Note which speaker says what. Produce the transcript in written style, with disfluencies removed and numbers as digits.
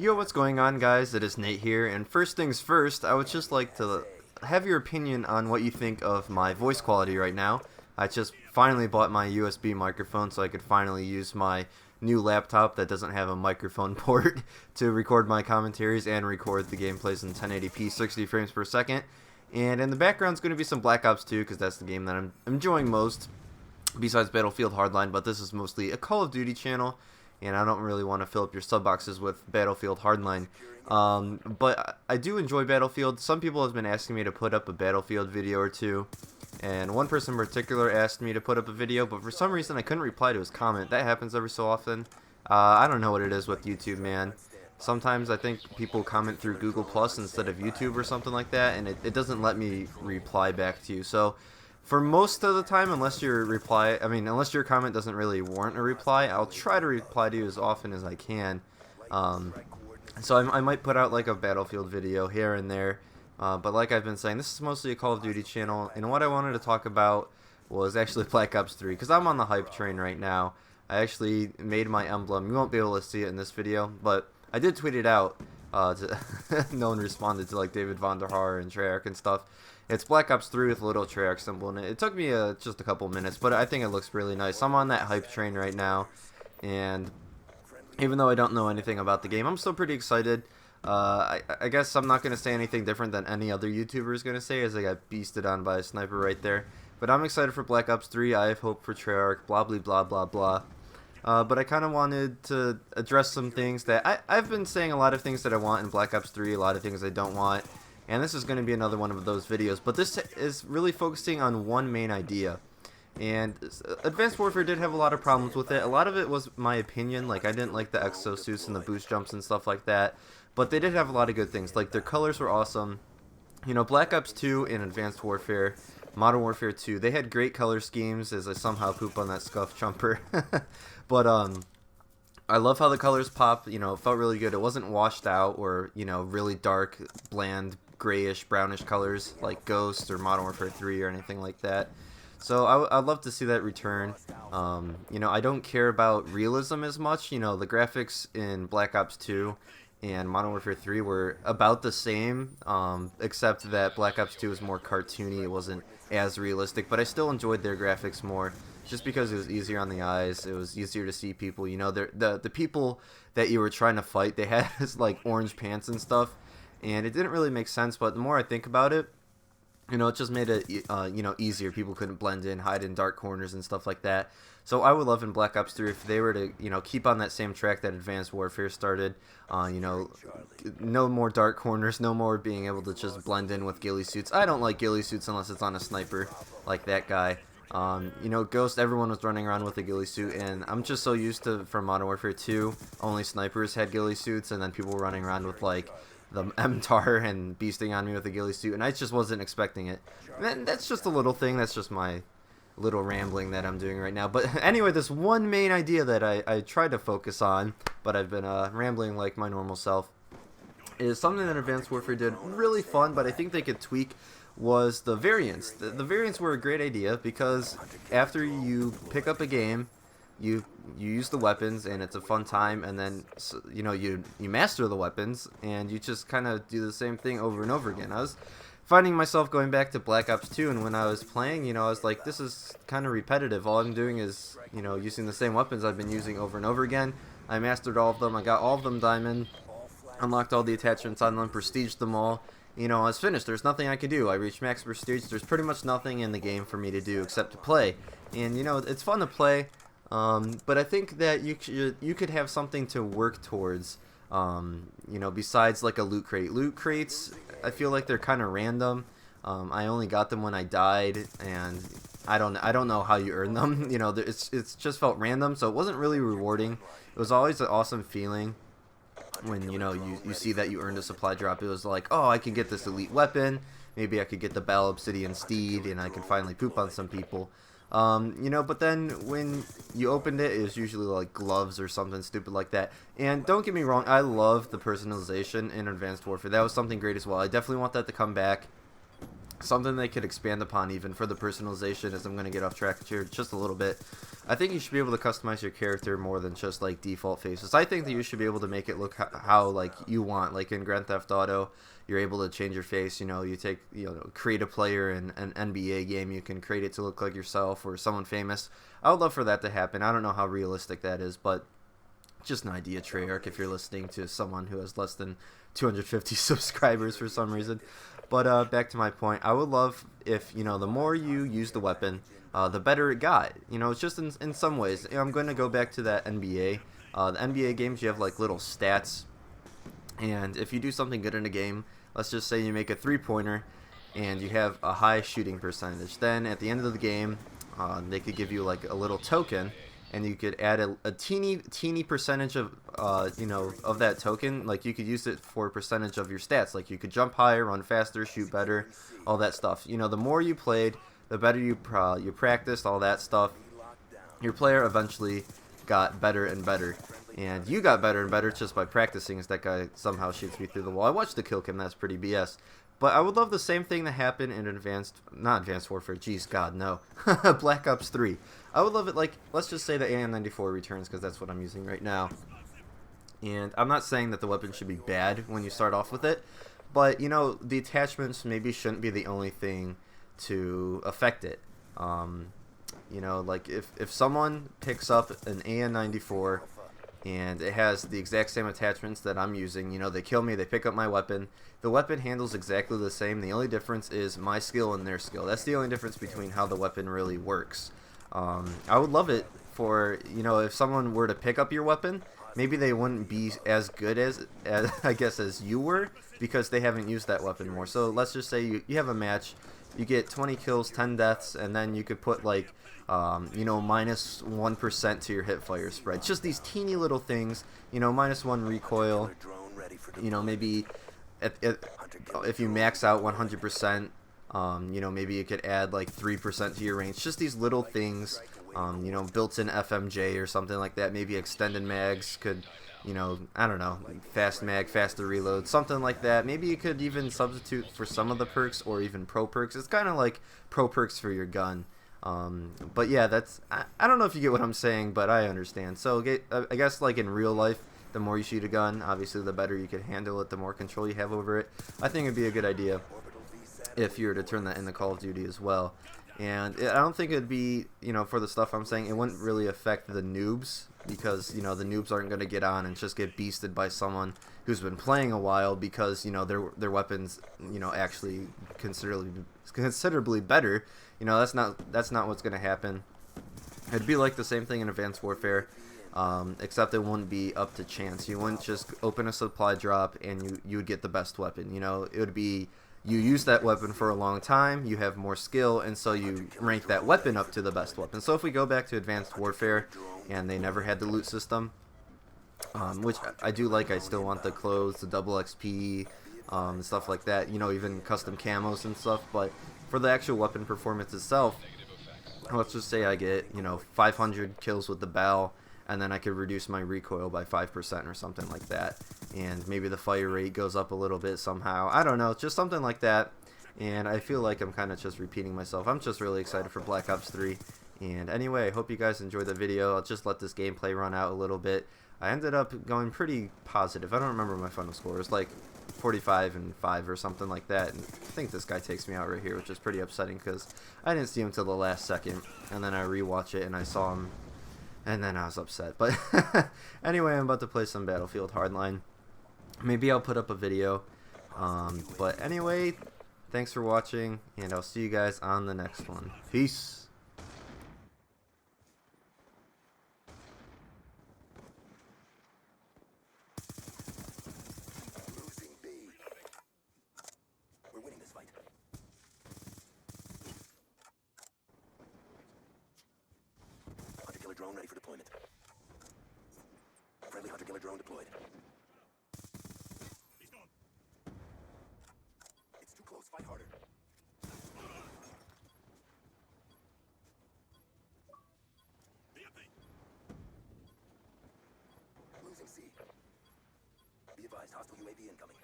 Speaker 1: Yo, what's going on, guys? It is Nate here, and first things first, I would just like to have your opinion on what you think of my voice quality right now. I just finally bought my USB microphone so I could finally use my new laptop that doesn't have a microphone port to record my commentaries and record the gameplays in 1080p 60 frames per second. And in the background is going to be some Black Ops 2 because that's the game that I'm enjoying most besides Battlefield Hardline, but this is mostly a Call of Duty channel, and I don't really want to fill up your sub boxes with Battlefield Hardline. But I do enjoy Battlefield. Some people have been asking me to put up a Battlefield video or two, and one person in particular asked me to put up a video, but for some reason I couldn't reply to his comment. That happens every so often. I don't know what it is with YouTube, man. Sometimes I think people comment through Google Plus instead of YouTube or something like that, and it doesn't let me reply back to you. So for most of the time, unless unless your comment doesn't really warrant a reply, I'll try to reply to you as often as I can. So I might put out like a Battlefield video here and there, but like I've been saying, this is mostly a Call of Duty channel, and what I wanted to talk about was actually Black Ops 3, because I'm on the hype train right now. I actually made my emblem. You won't be able to see it in this video, but I did tweet it out. No one responded to like David Vonderhaar and Treyarch and stuff. It's Black Ops 3 with a little Treyarch symbol in it. It took me just a couple minutes, but I think it looks really nice. I'm on that hype train right now, and even though I don't know anything about the game, I'm still pretty excited. I guess I'm not going to say anything different than any other YouTuber is going to say, as I got beasted on by a sniper right there. But I'm excited for Black Ops 3. I have hope for Treyarch, blah, blah, blah, blah, blah. But I kind of wanted to address some things that I've been saying a lot of things that I want in Black Ops 3, a lot of things I don't want, and this is going to be another one of those videos. But this is really focusing on one main idea. And Advanced Warfare did have a lot of problems with it. A lot of it was my opinion. Like, I didn't like the exosuits and the boost jumps and stuff like that. But they did have a lot of good things. Like, their colors were awesome. You know, Black Ops 2 and Advanced Warfare, Modern Warfare 2, they had great color schemes, as I somehow poop on that scuff jumper. But I love how the colors pop. You know, it felt really good. It wasn't washed out or, you know, really dark, bland, grayish, brownish colors like Ghost or Modern Warfare 3 or anything like that. So I'd love to see that return. You know, I don't care about realism as much. You know, the graphics in Black Ops 2 and Modern Warfare 3 were about the same, except that Black Ops 2 was more cartoony. It wasn't as realistic, but I still enjoyed their graphics more, just because it was easier on the eyes. It was easier to see people. You know, the people that you were trying to fight, they had like orange pants and stuff, and it didn't really make sense. But the more I think about it, you know, it just made it, you know, easier. People couldn't blend in, hide in dark corners and stuff like that. So I would love in Black Ops 3 if they were to, you know, keep on that same track that Advanced Warfare started. You know, no more dark corners, no more being able to just blend in with ghillie suits. I don't like ghillie suits unless it's on a sniper like that guy. You know, Ghost, everyone was running around with a ghillie suit, and I'm just so used to, from Modern Warfare 2, only snipers had ghillie suits, and then people were running around with, like, the MTAR and beasting on me with a ghillie suit, and I just wasn't expecting it. And that's just a little thing. That's just my little rambling that I'm doing right now. But anyway, this one main idea that I tried to focus on, but I've been rambling like my normal self, is something that Advanced Warfare did really fun, but I think they could tweak, was the variants. The variants were a great idea, because after you pick up a game, you use the weapons, and it's a fun time, and then, you know, you master the weapons, and you just kind of do the same thing over and over again. I was finding myself going back to Black Ops 2, and when I was playing, you know, I was like, this is kind of repetitive. All I'm doing is, you know, using the same weapons I've been using over and over again. I mastered all of them. I got all of them diamond, unlocked all the attachments on them, prestiged them all. You know, I was finished. There's nothing I could do. I reached max prestige. There's pretty much nothing in the game for me to do except to play. And, you know, it's fun to play. But I think that you could have something to work towards, you know, besides like a loot crate. Loot crates, I feel like they're kind of random. I only got them when I died, and I don't know how you earn them. You know, it's just felt random, so it wasn't really rewarding. It was always an awesome feeling when, you know, you see that you earned a supply drop. It was like, oh, I can get this elite weapon. Maybe I could get the Battle Obsidian Steed, and I could finally poop on some people. You know, but then when you opened it, it was usually like gloves or something stupid like that. And don't get me wrong, I love the personalization in Advanced Warfare. That was something great as well. I definitely want that to come back. something they could expand upon even for the personalization, as I'm going to get off track here just a little bit. I think you should be able to customize your character more than just like default faces. I think that you should be able to make it look how like you want. Like in Grand Theft Auto, you're able to change your face. You know, you take, you know, create a player in an NBA game, you can create it to look like yourself or someone famous. I would love for that to happen. I don't know how realistic that is, but just an idea, Treyarch, if you're listening to someone who has less than 250 subscribers for some reason. But back to my point, I would love if, you know, the more you use the weapon, the better it got. You know, it's just in some ways. I'm going to go back to that NBA. The NBA games, you have like little stats, and if you do something good in a game, let's just say you make a three-pointer and you have a high shooting percentage, then at the end of the game, they could give you like a little token, and you could add a teeny percentage of you know, of that token. Like you could use it for a percentage of your stats. Like you could jump higher, run faster, shoot better, all that stuff. You know, the more you played, the better you practiced, all that stuff. Your player eventually got better and better, and you got better and better just by practicing. As that guy somehow shoots me through the wall. I watched the kill cam. That's pretty BS. But I would love the same thing to happen in not Advanced Warfare, jeez, God, no. Black Ops 3. I would love it, like, let's just say the AN-94 returns, because that's what I'm using right now. And I'm not saying that the weapon should be bad when you start off with it, but, you know, the attachments maybe shouldn't be the only thing to affect it. You know, like, if someone picks up an AN-94, and it has the exact same attachments that I'm using, you know, they kill me, they pick up my weapon. The weapon handles exactly the same. The only difference is my skill and their skill. That's the only difference between how the weapon really works. I would love it for, you know, if someone were to pick up your weapon, maybe they wouldn't be as good as I guess, as you were, because they haven't used that weapon more. So let's just say you have a match, you get 20 kills, 10 deaths, and then you could put like, you know, minus 1% to your hip fire spread. Just these teeny little things, you know, minus 1 recoil, you know, maybe if you max out 100%, you know, maybe you could add like 3% to your range. Just these little things, you know, built-in FMJ or something like that. Maybe extended mags could, you know, I don't know, like fast mag, faster reload, something like that. Maybe you could even substitute for some of the perks, or even pro perks. It's kind of like pro perks for your gun. But yeah, that's, I don't know if you get what I'm saying, but I understand. So I guess like in real life, the more you shoot a gun, obviously the better you can handle it, the more control you have over it. I think it'd be a good idea if you were to turn that into Call of Duty as well. And I don't think it'd be, you know, for the stuff I'm saying, it wouldn't really affect the noobs, because, you know, the noobs aren't going to get on and just get beasted by someone who's been playing a while, because, you know, their weapons, you know, actually considerably better. You know, that's not what's going to happen. It'd be like the same thing in Advanced Warfare, except it wouldn't be up to chance. You wouldn't just open a supply drop and you would get the best weapon. You know, it would be, you use that weapon for a long time, you have more skill, and so you rank that weapon up to the best weapon. So if we go back to Advanced Warfare, and they never had the loot system, which I do like. I still want the clothes, the double XP, stuff like that, you know, even custom camos and stuff. But for the actual weapon performance itself, let's just say I get, you know, 500 kills with the Bell, and then I could reduce my recoil by 5% or something like that, and maybe the fire rate goes up a little bit somehow. I don't know, just something like that. And I feel like I'm kind of just repeating myself. I'm just really excited for Black Ops 3. And anyway, I hope you guys enjoyed the video. I'll just let this gameplay run out a little bit. I ended up going pretty positive. I don't remember my final score. It was like 45-5 or something like that. And I think this guy takes me out right here, which is pretty upsetting because I didn't see him till the last second. And then I rewatch it and I saw him, and then I was upset. But anyway, I'm about to play some Battlefield Hardline. Maybe I'll put up a video. But anyway, thanks for watching, and I'll see you guys on the next one. Peace.
Speaker 2: Hunter-killer drone ready for deployment. Friendly hunter-killer drone deployed. He's gone. It's too close. Fight harder. Losing C. Be advised, hostile UAV incoming.